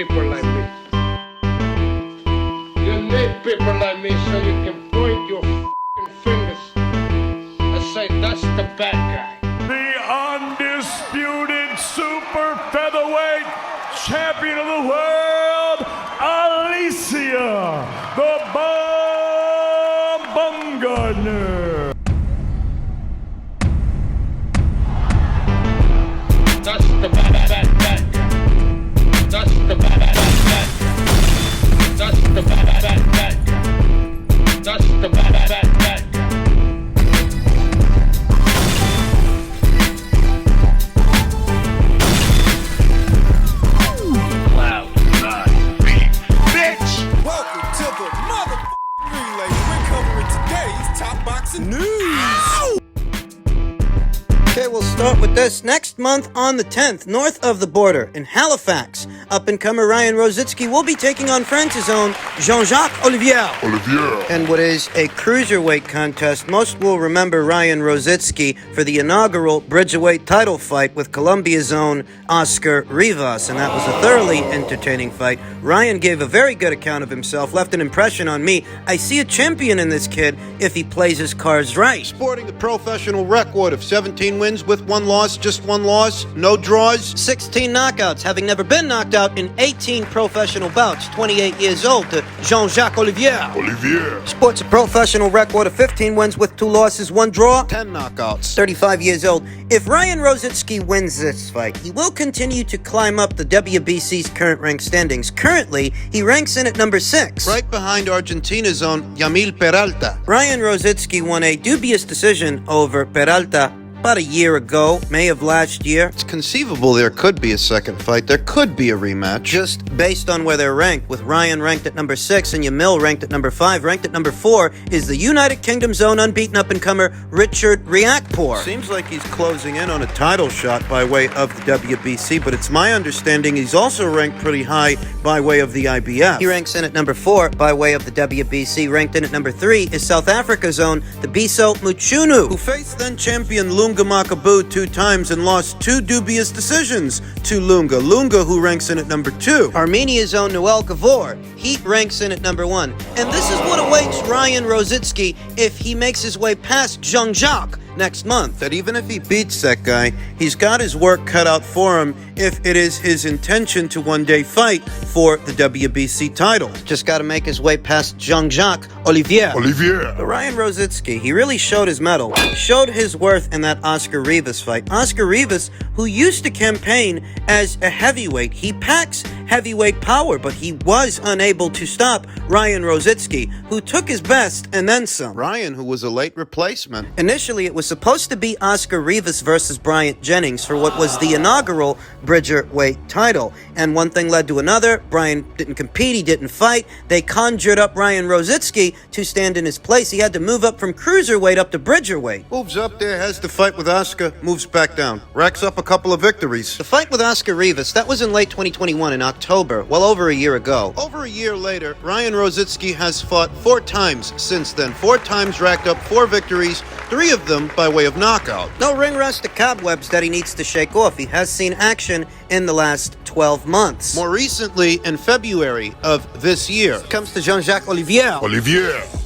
people like me. You need people like me so you can point your f***ing fingers and say, that's the bad guy. The undisputed super featherweight champion of the world, Alicia, the Bumgarner. That's the bad guy. That's the bad guy. That's the bad guy. That's the bad guy. Welcome to the motherfucking relay. We're covering today's top boxing news. Okay, we'll start with this. Next month on the 10th, north of the border, in Halifax, up-and-comer Ryan Rozicki will be taking on France's own Jean-Jacques Olivier. And what is a cruiserweight contest, most will remember Ryan Rozicki for the inaugural bridgerweight title fight with Colombia's own Oscar Rivas, and that was a thoroughly entertaining fight. Ryan gave a very good account of himself, left an impression on me. I see a champion in this kid if he plays his cards right. Sporting a professional record of 17 wins with one loss, just one loss, no draws. 16 knockouts, having never been knocked out in 18 professional bouts. 28 years old to Jean-Jacques Olivier. Sports a professional record of 15 wins with 2 losses, 1 draw. 10 knockouts. 35 years old. If Ryan Rozicki wins this fight, he will continue to climb up the WBC's current rank standings. Currently, he ranks in at number 6. Right behind Argentina's own Jermell Peralta. Ryan Rozicki won a dubious decision over Peralta about a year ago, May of last year. It's conceivable there could be a second fight. There could be a rematch. Just based on where they're ranked, with Ryan ranked at number 6 and Jermell ranked at number 5. Ranked at number 4 is the United Kingdom's own unbeaten up-and-comer Richard Riakporhe. Seems like he's closing in on a title shot by way of the WBC, but it's my understanding he's also ranked pretty high by way of the IBF. He ranks in at number 4 by way of the WBC. Ranked in at number 3 is South Africa's own Thabiso Mchunu, who faced then-champion Lunga Makabu 2 times and lost 2 dubious decisions to Lunga. Lunga, who ranks in at number 2. Armenia's own Noel Gavor, he ranks in at number 1. And this is what awaits Ryan Rozicki if he makes his way past Jean-Jacques next month. That even if he beats that guy, he's got his work cut out for him if it is his intention to one day fight for the WBC title. Just got to make his way past Jean-Jacques Olivier. But Ryan Rozicki, he really showed his mettle, showed his worth in that Oscar Rivas fight. Oscar Rivas, who used to campaign as a heavyweight. He packs heavyweight power, but he was unable to stop Ryan Rozicki, who took his best and then some. Ryan, who was a late replacement. Initially, it was supposed to be Oscar Rivas versus Bryant Jennings for what was the inaugural bridgerweight title. And one thing led to another. Brian didn't compete, he didn't fight. They conjured up Ryan Rozicki to stand in his place. He had to move up from cruiserweight up to bridgerweight. Moves up there, has the fight with Oscar, moves back down. Racks up a couple of victories. The fight with Oscar Rivas, that was in late 2021 in October, well over a year ago. Over a year later, Ryan Rozicki has fought 4 times since then. 4 times racked up 4 victories, 3 of them by way of knockout. No ring rust or cobwebs that he needs to shake off. He has seen action in the last 12 months. More recently, in February of this year, Comes to Jean-Jacques Olivier.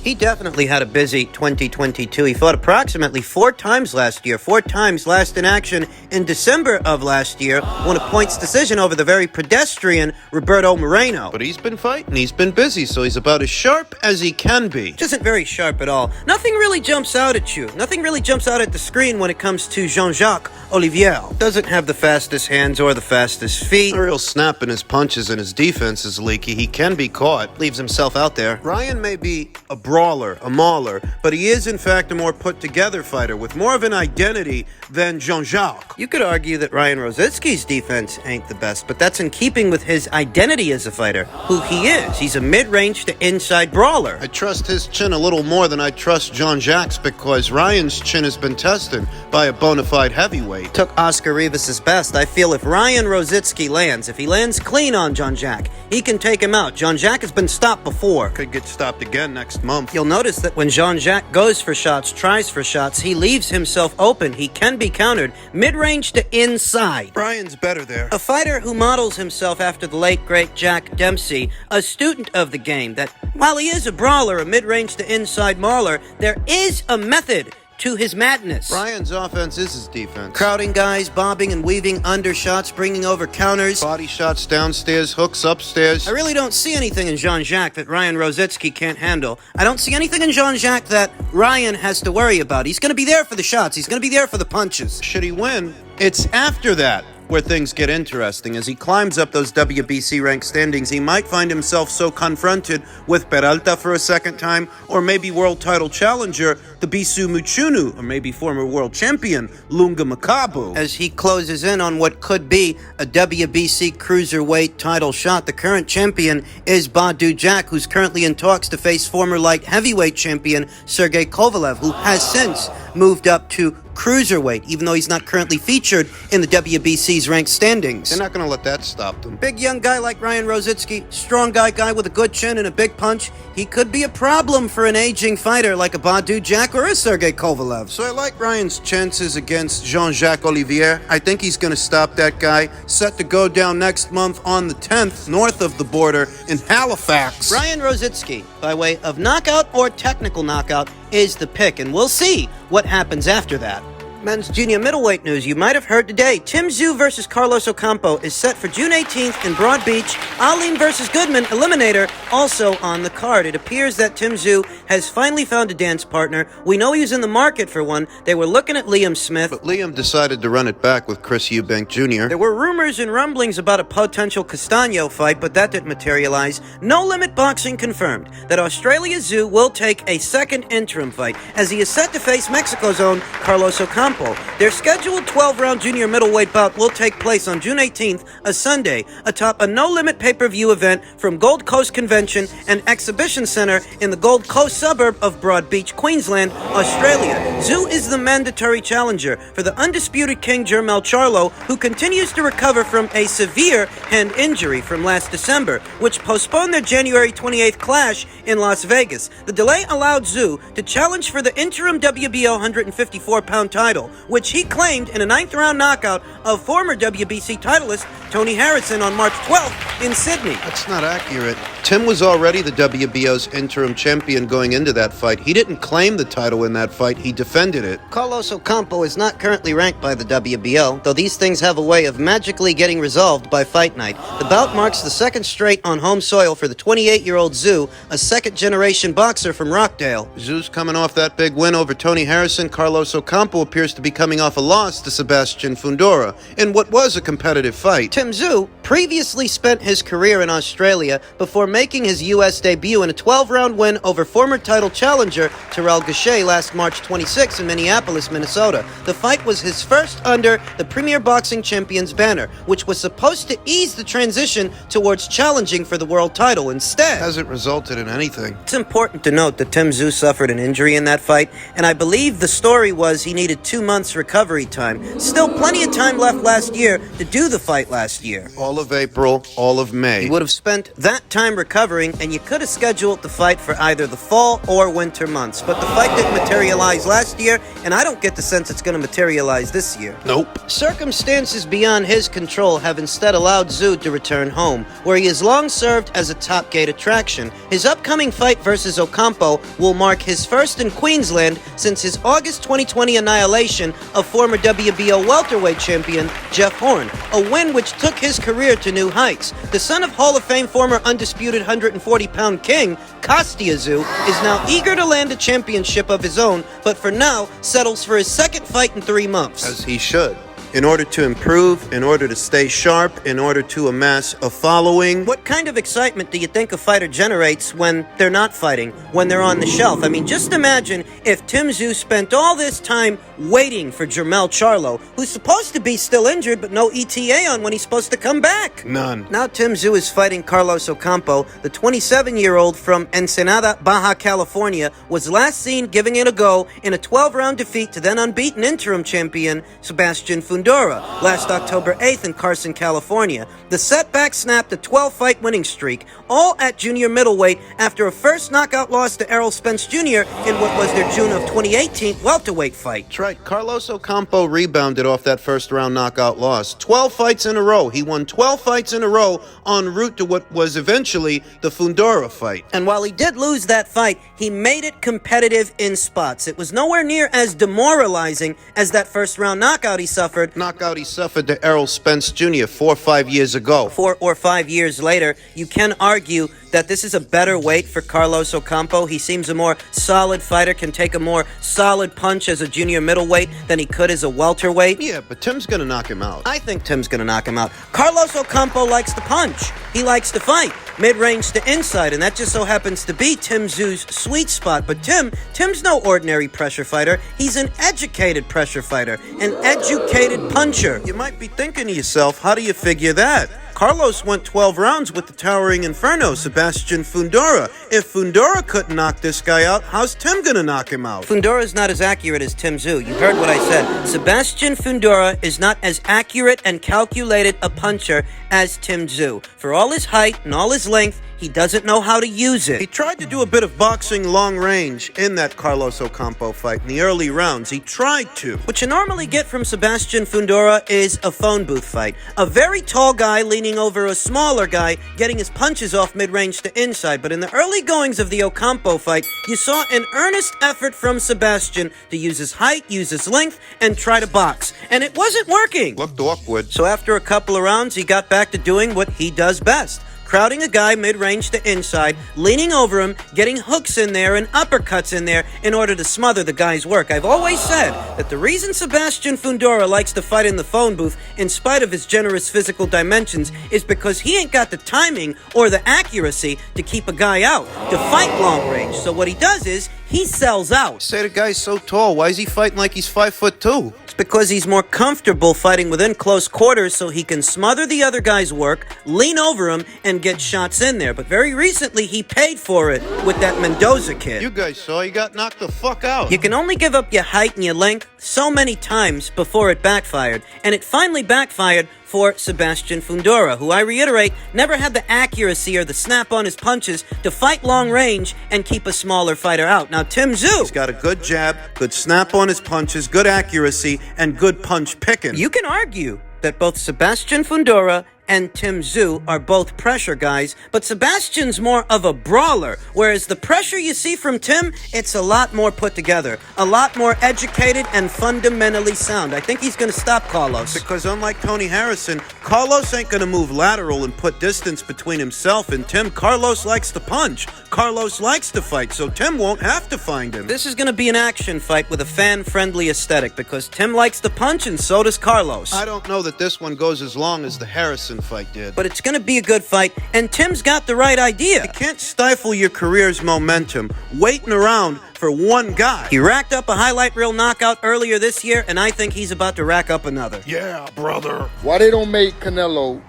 He definitely had a busy 2022. He fought approximately 4 times last year. 4 times last in action in December of last year. Won a points decision over the very pedestrian Roberto Moreno. But he's been fighting, he's been busy, so he's about as sharp as he can be. Which isn't very sharp at all. Nothing really jumps out at you. Nothing really jumps out at the screen when it comes to Jean-Jacques Olivier. Doesn't have the fastest hands or the fastest feet. A real snap in his punches and his defense is leaky. He can be caught. Leaves himself out there. Ryan may be a brawler, a mauler, but he is in fact a more put-together fighter with more of an identity than Jean-Jacques. You could argue that Ryan Rozicki's defense ain't the best, but that's in keeping with his identity as a fighter, who he is. He's a mid-range to inside brawler. I trust his chin a little more than I trust Jean-Jacques because Ryan's chin has been tested by a bona fide heavyweight. Took Oscar Rivas' best. I feel if Ryan Rozicki lands, if he lands clean on Jean-Jacques, he can take him out. Jean-Jacques has been stopped before. Could get stopped again next month. month. You'll notice that when Jean-Jacques goes for shots, tries for shots, he leaves himself open. He can be countered mid-range to inside. Brian's better there. A fighter who models himself after the late, great Jack Dempsey, a student of the game, that while he is a brawler, a mid-range to inside mauler, there is a method to his madness. Brian's offense is his defense. Crowding guys, bobbing and weaving undershots, bringing over counters. Body shots downstairs, hooks upstairs. I really don't see anything in Jean-Jacques that Ryan Rozicki can't handle. I don't see anything in Jean-Jacques that Ryan has to worry about. He's going to be there for the shots. He's going to be there for the punches. Should he win, it's after that where things get interesting. As he climbs up those WBC ranked standings, he might find himself so confronted with Peralta for a second time, or maybe world title challenger Tszyu Muchunu, or maybe former world champion Lunga Makabu. As he closes in on what could be a WBC cruiserweight title shot, the current champion is Badu Jack, who's currently in talks to face former light heavyweight champion Sergey Kovalev, who has since moved up to cruiserweight, even though he's not currently featured in the WBC's ranked standings. They're not going to let that stop them. Big young guy like Ryan Rozicki, strong guy with a good chin and a big punch, he could be a problem for an aging fighter like a Badu Jack or a Sergey Kovalev. So I like Ryan's chances against Jean-Jacques Olivier. I think he's going to stop that guy. Set to go down next month on the 10th, north of the border in Halifax. Ryan Rozicki, by way of knockout or technical knockout, is the pick, and we'll see what happens after that. Men's junior middleweight news you might have heard today. Tszyu versus Carlos Ocampo is set for June 18th in Broad Beach. Alim versus Goodman, Eliminator, also on the card. It appears that Tszyu has finally found a dance partner. We know he's in the market for one. They were looking at Liam Smith. But Liam decided to run it back with Chris Eubank Jr. There were rumors and rumblings about a potential Castaño fight, but that didn't materialize. No Limit Boxing confirmed that Australia Tszyu will take a second interim fight, as he is set to face Mexico's own Carlos Ocampo. Their scheduled 12-round junior middleweight bout will take place on June 18th, a Sunday, atop a no-limit pay-per-view event from Gold Coast Convention and Exhibition Center in the Gold Coast suburb of Broad Beach, Queensland, Australia. Tszyu is the mandatory challenger for the undisputed king Jermell Charlo, who continues to recover from a severe hand injury from last December, which postponed their January 28th clash in Las Vegas. The delay allowed Tszyu to challenge for the interim WBO 154-pound title, which he claimed in a 9th-round knockout of former WBC titleist Tony Harrison on March 12th in Sydney. That's not accurate. Tim was already the WBO's interim champion going into that fight. He didn't claim the title in that fight. He defended it. Carlos Ocampo is not currently ranked by the WBO, though these things have a way of magically getting resolved by fight night. The bout marks the second straight on home soil for the 28-year-old Tszyu, a second-generation boxer from Rockdale. Tszyu's coming off that big win over Tony Harrison. Carlos Ocampo appears to be coming off a loss to Sebastian Fundora in what was a competitive fight. Tszyu previously spent his career in Australia before making his U.S. debut in a 12-round win over former title challenger Terrell Gausha last March 26 in Minneapolis, Minnesota. The fight was his first under the Premier Boxing Champions banner, which was supposed to ease the transition towards challenging for the world title. Instead, hasn't resulted in anything. It's important to note that Tszyu suffered an injury in that fight, and I believe the story was he needed 2 months recovery time. Still plenty of time left last year to do the fight last year. All of April, all of May. He would have spent that time recovering, and you could have scheduled the fight for either the fall or winter months. But the fight didn't materialize last year, and I don't get the sense it's going to materialize this year. Nope. Circumstances beyond his control have instead allowed Tszyu to return home, where he has long served as a top gate attraction. His upcoming fight versus Ocampo will mark his first in Queensland since his August 2020 annihilation of former WBO welterweight champion Jeff Horn, a win which took his career to new heights. The son of Hall of Fame former undisputed 140-pound king, Kostya Tszyu, is now eager to land a championship of his own, but for now settles for his second fight in 3 months. As he should. In order to improve, in order to stay sharp, in order to amass a following. What kind of excitement do you think a fighter generates when they're not fighting, when they're on the shelf? I mean, just imagine if Tszyu spent all this time waiting for Jermell Charlo, who's supposed to be still injured, but no ETA on when he's supposed to come back. None. Now Tszyu is fighting Carlos Ocampo. The 27-year-old from Ensenada, Baja California, was last seen giving it a go in a 12-round defeat to then unbeaten interim champion Sebastian Fundora. Fundora last October 8th in Carson, California. The setback snapped a 12-fight winning streak, all at junior middleweight after a first knockout loss to Errol Spence Jr. in what was their June of 2018 welterweight fight. That's right. Carlos Ocampo rebounded off that first-round knockout loss. 12 fights in a row. He won 12 fights in a row en route to what was eventually the Fundora fight. And while he did lose that fight, he made it competitive in spots. It was nowhere near as demoralizing as that first-round knockout he suffered. Knockout he suffered to Errol Spence Jr. 4 or 5 years ago. 4 or 5 years later, you can argue that this is a better weight for Carlos Ocampo. He seems a more solid fighter, can take a more solid punch as a junior middleweight than he could as a welterweight. Yeah, but Tim's gonna knock him out. I think Tim's gonna knock him out. Carlos Ocampo likes to punch. He likes to fight. Mid-range to inside, and that just so happens to be Tszyu's sweet spot. But Tim's no ordinary pressure fighter. He's an educated pressure fighter, an educated puncher. You might be thinking to yourself, how do you figure that? Carlos went 12 rounds with the towering inferno, Sebastian Fundora. If Fundora couldn't knock this guy out, how's Tim gonna knock him out? Fundora's not as accurate as Tszyu. You heard what I said. Sebastian Fundora is not as accurate and calculated a puncher as Tszyu. For all his height and all his length, he doesn't know how to use it. He tried to do a bit of boxing long range in that Carlos Ocampo fight in the early rounds. He tried to. What you normally get from Sebastian Fundora is a phone booth fight. A very tall guy leaning over a smaller guy, getting his punches off mid-range to inside. But in the early goings of the Ocampo fight, you saw an earnest effort from Sebastian to use his height, use his length, and try to box. And it wasn't working. Looked awkward. So after a couple of rounds, he got back to doing what he does best. Crowding a guy mid-range to inside, leaning over him, getting hooks in there and uppercuts in there in order to smother the guy's work. I've always said that the reason Sebastian Fundora likes to fight in the phone booth, in spite of his generous physical dimensions, is because he ain't got the timing or the accuracy to keep a guy out, to fight long range. So what he does is, he sells out. Say the guy's so tall, why is he fighting like he's 5'2"? It's because he's more comfortable fighting within close quarters so he can smother the other guy's work, lean over him, and get shots in there. But very recently, he paid for it with that Mendoza kid. You guys saw he got knocked the fuck out. You can only give up your height and your length so many times before it backfired. And it finally backfired for Sebastian Fundora, who, I reiterate, never had the accuracy or the snap on his punches to fight long range and keep a smaller fighter out. Now, Tszyu, he's got a good jab, good snap on his punches, good accuracy, and good punch picking. You can argue that both Sebastian Fundora and Tszyu are both pressure guys, but Sebastian's more of a brawler, whereas the pressure you see from Tim, it's a lot more put together, a lot more educated and fundamentally sound. I think he's going to stop Carlos. Because unlike Tony Harrison, Carlos ain't going to move lateral and put distance between himself and Tim. Carlos likes to punch. Carlos likes to fight, so Tim won't have to find him. This is going to be an action fight with a fan-friendly aesthetic because Tim likes to punch and so does Carlos. I don't know that this one goes as long as the Harrison fight did. But it's going to be a good fight, and Tim's got the right idea. You can't stifle your career's momentum waiting around for one guy. He racked up a highlight reel knockout earlier this year, and I think he's about to rack up another. Yeah, brother. Why they don't make Canelo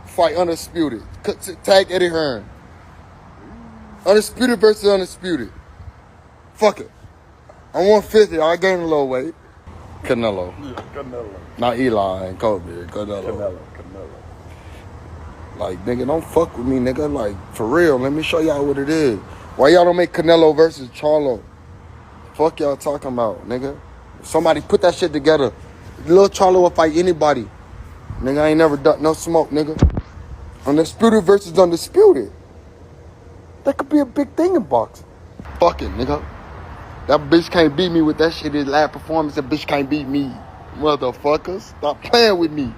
fight Undisputed? Tag Eddie Hearn. Undisputed versus Undisputed. Fuck it. I'm 150. I gained a little weight. Canelo. Yeah, Canelo. Not Eli and Kobe. Canelo. Like, nigga, don't fuck with me, nigga. Like, for real, let me show y'all what it is. Why y'all don't make Canelo versus Charlo? Fuck y'all talking about, nigga. Somebody put that shit together. Lil Charlo will fight anybody. Nigga, I ain't never done no smoke, nigga. Undisputed versus Undisputed. That could be a big thing in boxing. Fuck it, nigga. That bitch can't beat me with that shit. His last performance, that bitch can't beat me. Motherfuckers, stop playing with me.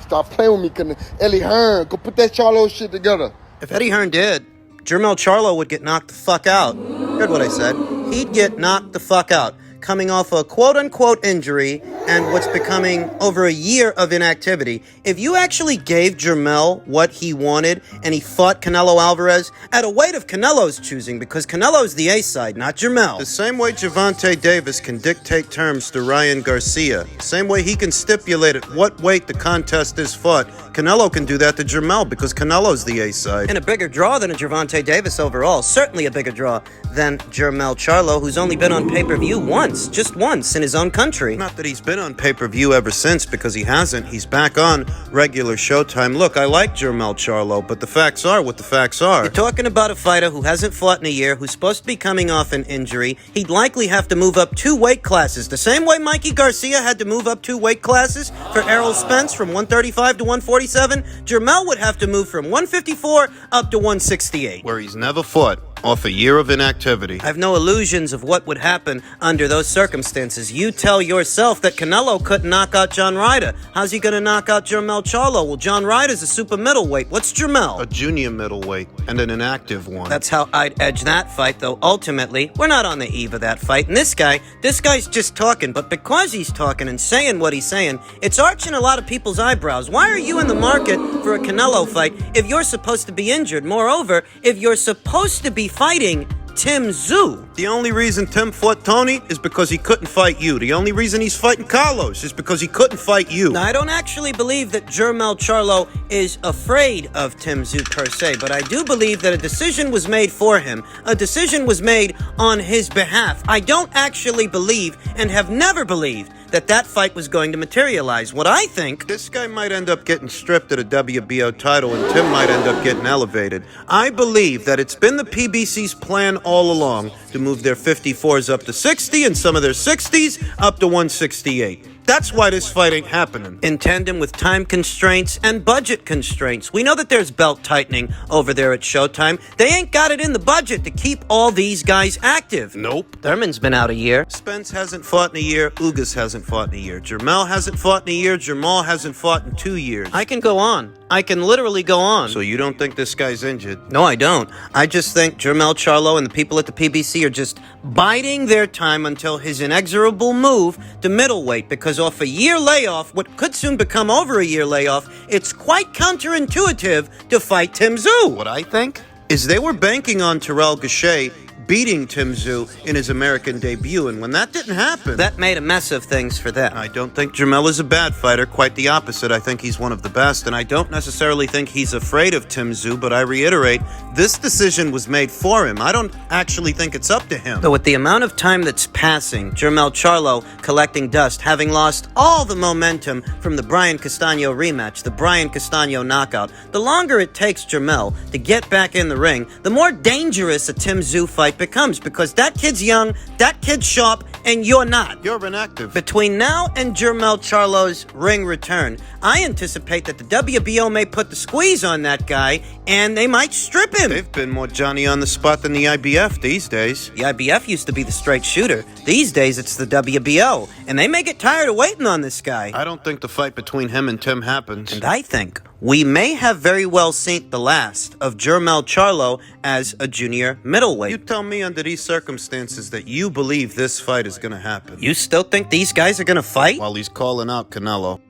Stop playing with me. Eddie Hearn, go put that Charlo shit together. If Eddie Hearn did, Jermell Charlo would get knocked the fuck out. Heard what I said. He'd get knocked the fuck out. Coming off a quote-unquote injury and what's becoming over a year of inactivity. If you actually gave Jermell what he wanted and he fought Canelo Alvarez at a weight of Canelo's choosing, because Canelo's the A-side, not Jermell. The same way Gervonta Davis can dictate terms to Ryan Garcia, same way he can stipulate at what weight the contest is fought, Canelo can do that to Jermell because Canelo's the A-side. And a bigger draw than a Gervonta Davis overall. Certainly a bigger draw than Jermell Charlo, who's only been on pay-per-view once. once, just once, in his own country. Not that he's been on pay-per-view ever since, because he hasn't. He's back on regular Showtime. Look, I like Jermell Charlo, but the facts are what the facts are. You're talking about a fighter who hasn't fought in a year, who's supposed to be coming off an injury. He'd likely have to move up 2 weight classes, the same way Mikey Garcia had to move up 2 weight classes for Errol Spence from 135 to 147. Jermell would have to move from 154 up to 168. Where he's never fought, off a year of inactivity. I have no illusions of what would happen under those circumstances. You tell yourself that Canelo couldn't knock out John Ryder. How's he going to knock out Jermell Charlo? Well, John Ryder's a super middleweight. What's Jermell? A junior middleweight, and an inactive one. That's how I'd edge that fight, though ultimately, we're not on the eve of that fight. And this guy's just talking, but because he's talking and saying what he's saying, it's arching a lot of people's eyebrows. Why are you in the market for a Canelo fight if you're supposed to be injured? Moreover, if you're supposed to be fighting Tszyu. The only reason Tim fought Tony is because he couldn't fight you. The only reason he's fighting Carlos is because he couldn't fight you. Now, I don't actually believe that Jermell Charlo is afraid of Tszyu per se, but I do believe that a decision was made for him. A decision was made on his behalf. I don't actually believe, and have never believed, that fight was going to materialize. What I think... This guy might end up getting stripped of a WBO title, and Tim might end up getting elevated. I believe that it's been the PBC's plan all along to move their 54s up to 60 and some of their 60s up to 168. That's why this fight ain't happening. In tandem with time constraints and budget constraints. We know that there's belt tightening over there at Showtime. They ain't got it in the budget to keep all these guys active. Nope. Thurman's been out a year. Spence hasn't fought in a year. Ugas hasn't fought in a year. Jermell hasn't fought in a year. Jermall hasn't fought in 2 years. I can go on. I can literally go on. So you don't think this guy's injured? No, I don't. I just think Jermell Charlo and the people at the PBC are just biding their time until his inexorable move to middleweight, because off a year layoff, what could soon become over a year layoff, it's quite counterintuitive to fight Tszyu. What I think is they were banking on Terrell Gausha beating Tszyu in his American debut, and when that didn't happen... That made a mess of things for them. I don't think Jermell is a bad fighter, quite the opposite. I think he's one of the best, and I don't necessarily think he's afraid of Tszyu, but I reiterate, this decision was made for him. I don't actually think it's up to him. Though with the amount of time that's passing, Jermell Charlo collecting dust, having lost all the momentum from the Brian Castano rematch, the Brian Castano knockout, the longer it takes Jermell to get back in the ring, the more dangerous a Tszyu fight becomes, because that kid's young, that kid's sharp, and you're not. You're inactive. Between now and Jermell Charlo's ring return, I anticipate that the WBO may put the squeeze on that guy, and they might strip him. They've been more Johnny on the spot than the IBF these days. The IBF used to be the straight shooter. These days, it's the WBO, and they may get tired of waiting on this guy. I don't think the fight between him and Tim happens. And I think we may have very well seen the last of Jermell Charlo as a junior middleweight. You tell me under these circumstances that you believe this fight is going to happen. You still think these guys are going to fight? While he's calling out Canelo.